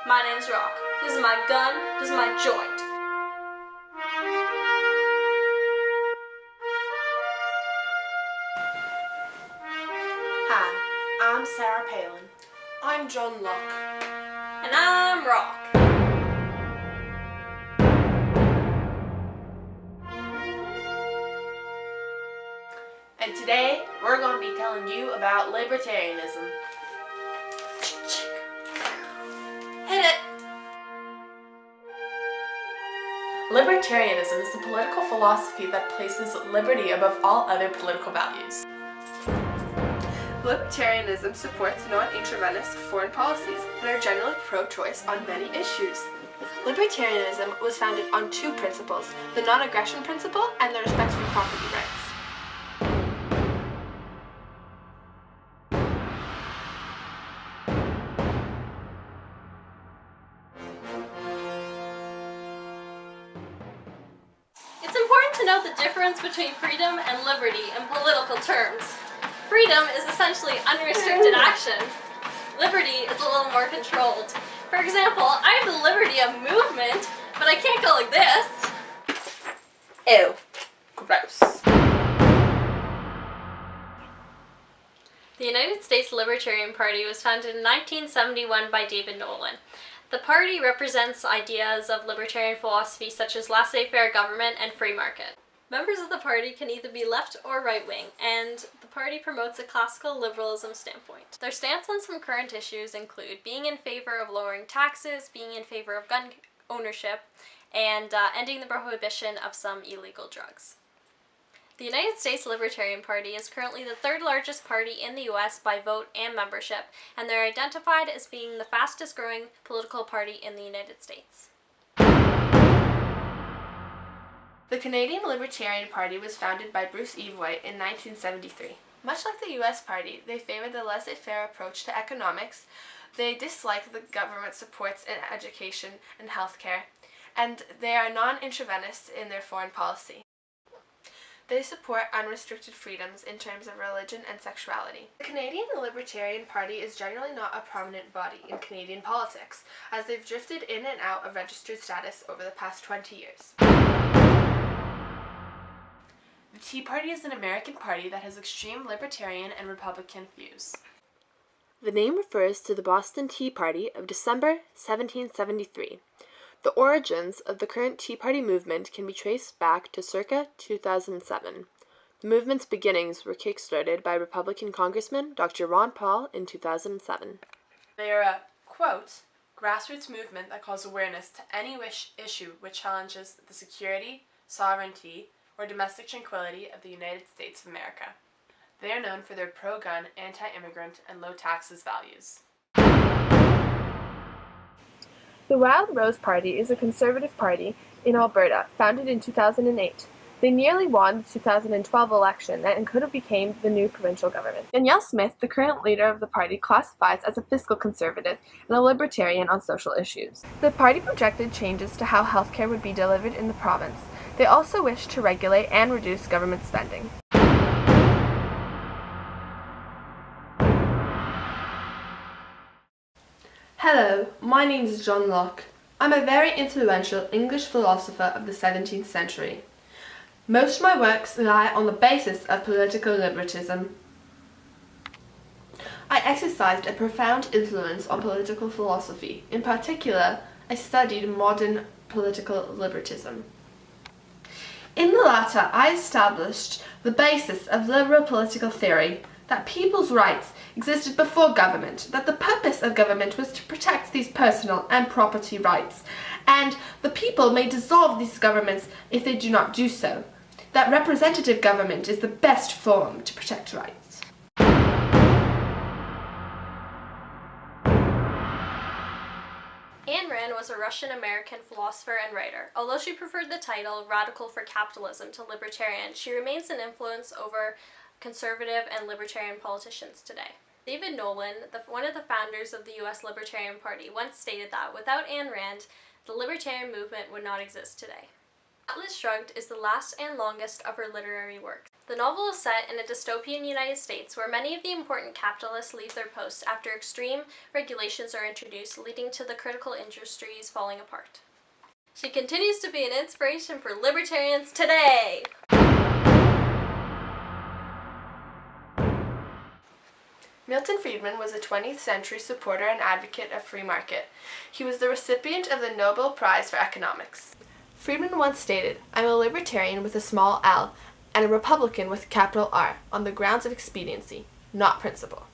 My name's Rock. This is my gun. This is my joint. Hi, I'm Sarah Palin. I'm John Locke. And I'm Rock. And today, we're going to be telling you about libertarianism. Hit it! Libertarianism is a political philosophy that places liberty above all other political values. Libertarianism supports non-interventionist foreign policies and are generally pro-choice on many issues. Libertarianism was founded on two principles, the non-aggression principle and the respect for property rights. It's important to know the difference between freedom and liberty in political terms. Freedom is essentially unrestricted action. Liberty is a little more controlled. For example, I have the liberty of movement, but I can't go like this. Ew. Gross. The United States Libertarian Party was founded in 1971 by David Nolan. The party represents ideas of libertarian philosophy such as laissez-faire government and free market. Members of the party can either be left or right-wing, and the party promotes a classical liberalism standpoint. Their stance on some current issues include being in favor of lowering taxes, being in favor of gun ownership, and ending the prohibition of some illegal drugs. The United States Libertarian Party is currently the third largest party in the US by vote and membership, and they're identified as being the fastest growing political party in the United States. The Canadian Libertarian Party was founded by Bruce Evoy in 1973. Much like the US Party, they favor the laissez-faire approach to economics. They dislike the government supports in education and healthcare, and they are non-interventionists in their foreign policy. They support unrestricted freedoms in terms of religion and sexuality. The Canadian Libertarian Party is generally not a prominent body in Canadian politics, as they've drifted in and out of registered status over the past 20 years. The Tea Party is an American party that has extreme libertarian and Republican views. The name refers to the Boston Tea Party of December 1773. The origins of the current Tea Party movement can be traced back to circa 2007. The movement's beginnings were kick-started by Republican Congressman Dr. Ron Paul in 2007. They are a, quote, grassroots movement that calls awareness to any issue which challenges the security, sovereignty, or domestic tranquility of the United States of America. They are known for their pro-gun, anti-immigrant, and low-taxes values. The Wild Rose Party is a conservative party in Alberta, founded in 2008. They nearly won the 2012 election and could have become the new provincial government. Danielle Smith, the current leader of the party, classifies as a fiscal conservative and a libertarian on social issues. The party projected changes to how healthcare would be delivered in the province. They also wish to regulate and reduce government spending. Hello, my name is John Locke. I'm a very influential English philosopher of the 17th century. Most of my works lie on the basis of political liberatism. I exercised a profound influence on political philosophy. In particular, I studied modern political liberatism. In the latter, I established the basis of liberal political theory, that people's rights existed before government, that the purpose of government was to protect these personal and property rights, and the people may dissolve these governments if they do not do so, that representative government is the best form to protect rights. Ayn Rand was a Russian-American philosopher and writer. Although she preferred the title Radical for Capitalism to Libertarian, she remains an influence over conservative and libertarian politicians today. David Nolan, one of the founders of the US Libertarian Party, once stated that without Ayn Rand, the libertarian movement would not exist today. Atlas Shrugged is the last and longest of her literary works. The novel is set in a dystopian United States where many of the important capitalists leave their posts after extreme regulations are introduced, leading to the critical industries falling apart. She continues to be an inspiration for libertarians today! Milton Friedman was a 20th century supporter and advocate of free market. He was the recipient of the Nobel Prize for Economics. Friedman once stated, "I'm a libertarian with a small l, and a Republican with a capital R, on the grounds of expediency, not principle."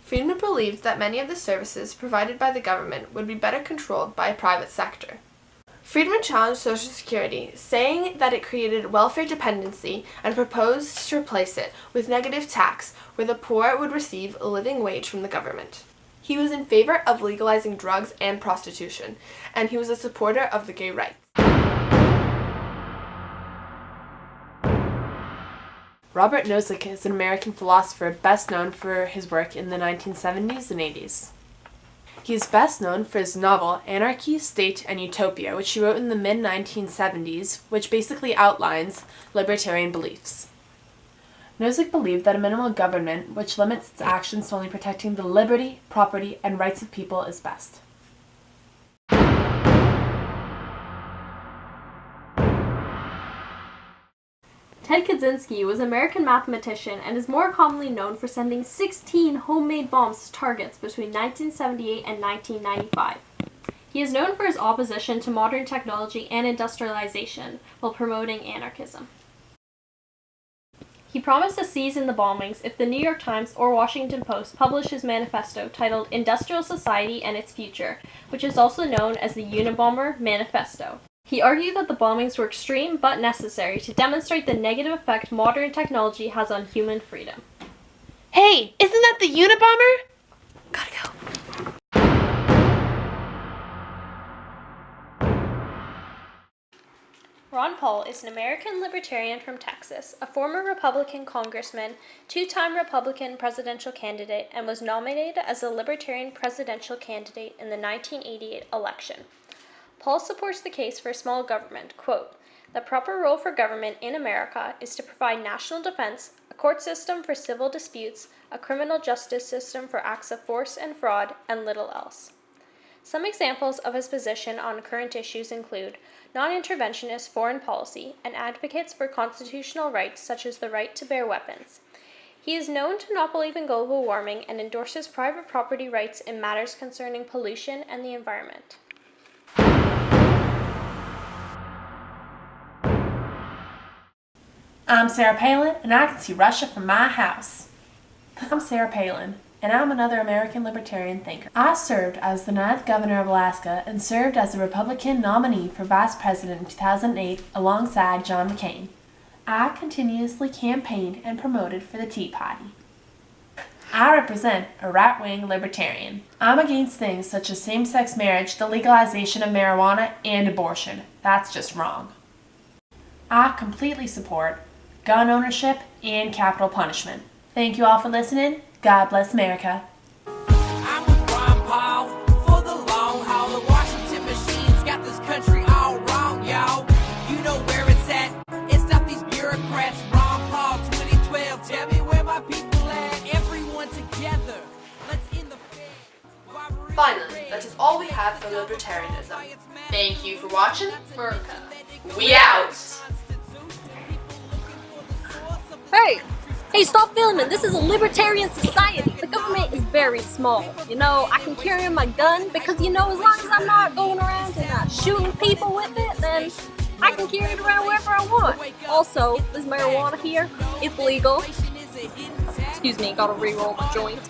Friedman believed that many of the services provided by the government would be better controlled by a private sector. Friedman challenged Social Security, saying that it created welfare dependency and proposed to replace it with negative tax, where the poor would receive a living wage from the government. He was in favor of legalizing drugs and prostitution, and he was a supporter of the gay rights. Robert Nozick is an American philosopher best known for his work in the 1970s and 80s. He is best known for his novel Anarchy, State, and Utopia, which he wrote in the mid-1970s, which basically outlines libertarian beliefs. Nozick believed that a minimal government, which limits its actions to only protecting the liberty, property, and rights of people, is best. Ted Kaczynski was an American mathematician and is more commonly known for sending 16 homemade bombs to targets between 1978 and 1995. He is known for his opposition to modern technology and industrialization while promoting anarchism. He promised to season the bombings if the New York Times or Washington Post published his manifesto titled Industrial Society and Its Future, which is also known as the Unabomber Manifesto. He argued that the bombings were extreme but necessary to demonstrate the negative effect modern technology has on human freedom. Hey, isn't that the Unabomber? Gotta go. Ron Paul is an American libertarian from Texas, a former Republican congressman, two-time Republican presidential candidate, and was nominated as a Libertarian presidential candidate in the 1988 election. Paul supports the case for small government, quote, "The proper role for government in America is to provide national defense, a court system for civil disputes, a criminal justice system for acts of force and fraud, and little else." Some examples of his position on current issues include non-interventionist foreign policy and advocates for constitutional rights such as the right to bear weapons. He is known to not believe in global warming and endorses private property rights in matters concerning pollution and the environment. I'm Sarah Palin, and I can see Russia from my house. I'm Sarah Palin, and I'm another American libertarian thinker. I served as the 9th governor of Alaska and served as the Republican nominee for vice president in 2008 alongside John McCain. I continuously campaigned and promoted for the Tea Party. I represent a right-wing libertarian. I'm against things such as same-sex marriage, the legalization of marijuana, and abortion. That's just wrong. I completely support gun ownership and capital punishment. Thank you all for listening. God bless America. I'm with Ron Paul for the long haul. The Washington machine's got this country all wrong, y'all. You know where it's at. It's not these bureaucrats. Ron Paul 2012. Tell me where my people at. Everyone together. Let's end the Fed. Finally, that is all we have for libertarianism. Thank you for watching. America. We out! Hey, stop filming! This is a libertarian society! The government is very small. You know, I can carry my gun because, you know, as long as I'm not going around and shooting people with it, then I can carry it around wherever I want. Also, this marijuana here, it's legal. Excuse me, gotta re-roll my joint.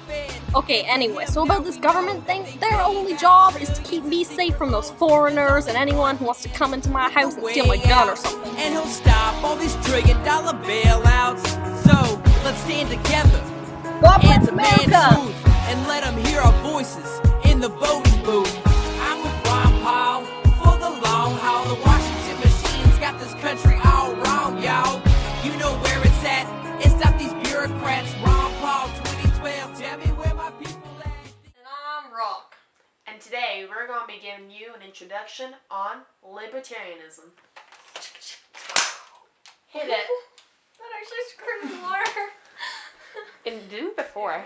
Okay, anyway, so about this government thing, their only job is to keep me safe from those foreigners and anyone who wants to come into my house and steal my gun or something. And he'll stop all these trillion-dollar bailouts. So, let's stand together. God bless And demand America! truth. And let them hear our voices in the voting booth. I'm with Ron Paul for the long haul. The Washington machine's got this country all wrong, y'all. You know where it's at. It's not these bureaucrats. Ron Paul 2012. Tell me where my people at. And I'm Rock. And today we're going to be giving you an introduction on libertarianism. Hit it. That actually squirted water. It didn't before.